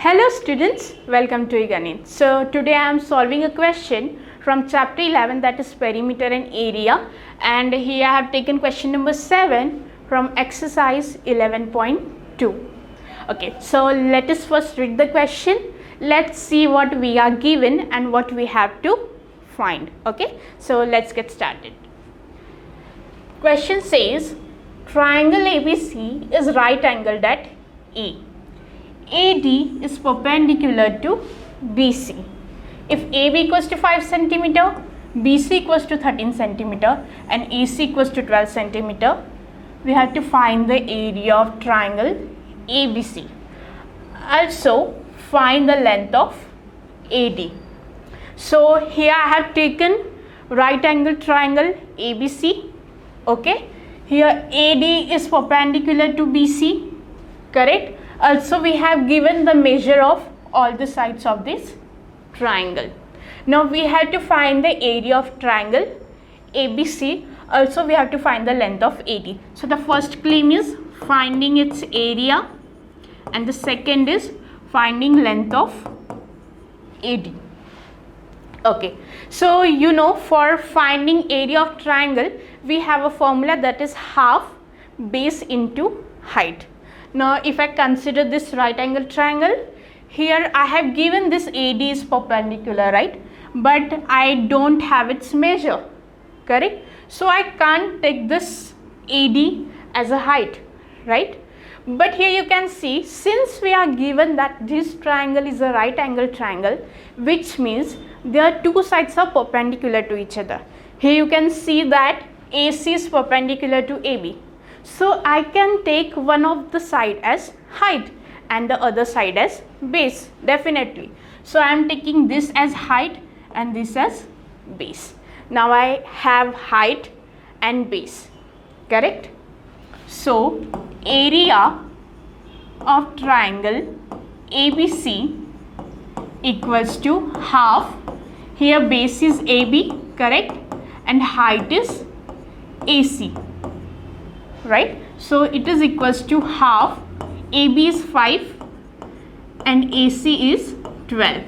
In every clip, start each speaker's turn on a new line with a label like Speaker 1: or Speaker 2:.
Speaker 1: Hello students, welcome to eGanit. So today I am solving a question from chapter 11, that is perimeter and area, and here I have taken question number 7 from exercise 11.2. Okay, so let us first read the question. Let's see what we are given and what we have to find. Okay, so let's get started. Question says triangle ABC is right angled at A. AD is perpendicular to BC. If AB equals to 5 cm, BC equals to 13 cm and AC equals to 12 cm, we have to find the area of triangle ABC. Also find the length of AD. So here I have taken right angle triangle ABC. Okay, here AD is perpendicular to BC, correct? Also we have given the measure of all the sides of this triangle. Now we have to find the area of triangle ABC. Also we have to find the length of AD. So the first claim is finding its area and the second is finding length of AD. Okay, so you know, for finding area of triangle we have a formula, that is half base into height. Now if I consider this right angle triangle, here I have given this AD is perpendicular, right, but I don't have its measure, correct? So I can't take this AD as a height, right? But here you can see, since we are given that this triangle is a right angle triangle, which means their two sides are perpendicular to each other. Here you can see that AC is perpendicular to AB. So I can take one of the side as height and the other side as base, definitely. So I am taking this as height and this as base. Now I have height and base, correct? So area of triangle ABC equals to half, here base is AB, correct, and height is AC, right? So it is equals to half, AB is 5 and AC is 12.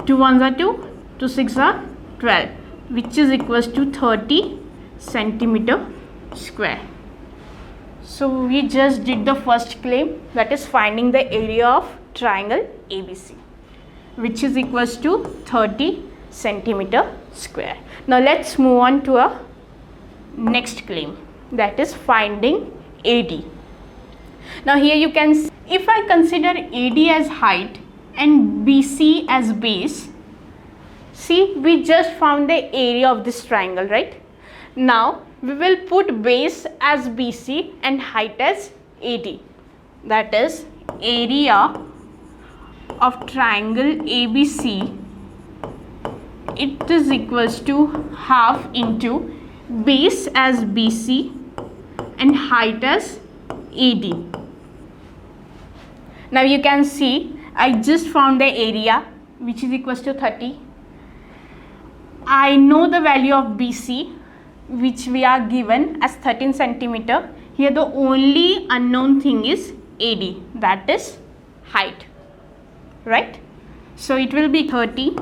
Speaker 1: 2 ones are 2, 2 6 are 12, which is equals to 30 centimeter square. So we just did the first claim, that is finding the area of triangle ABC, which is equals to 30 centimeter square. Now let's move on to a next claim, that is finding AD. Now here you can see, if I consider AD as height and BC as base, see, we just found the area of this triangle, right? Now we will put base as BC and height as AD, that is area of triangle ABC, it is equals to half into base as BC and height as AD. Now you can see I just found the area, which is equals to 30. I know the value of BC, which we are given as 13 centimeter. Here the only unknown thing is AD, that is height, right? So it will be 30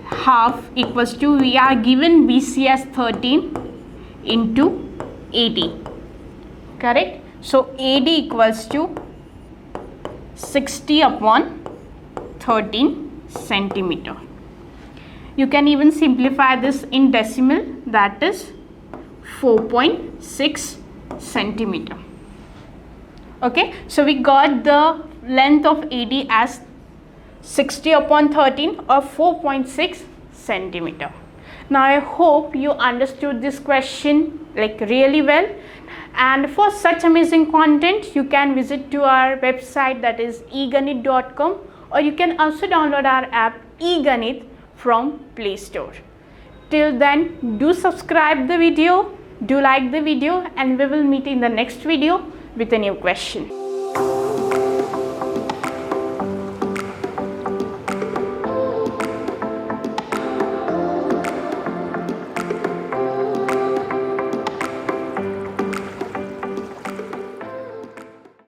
Speaker 1: half equals to, we are given BC as 13 into AD, correct? So AD equals to 60 upon 13 centimeter. You can even simplify this in decimal, that is 4.6 centimeter. Okay, so we got the length of AD as 60 upon 13 or 4.6 centimeter. Now I hope you understood this question like really well, and for such amazing content you can visit to our website, that is eganit.com, or you can also download our app eGanit from Play Store. Till then, do subscribe the video, do like the video, and we will meet in the next video with a new question.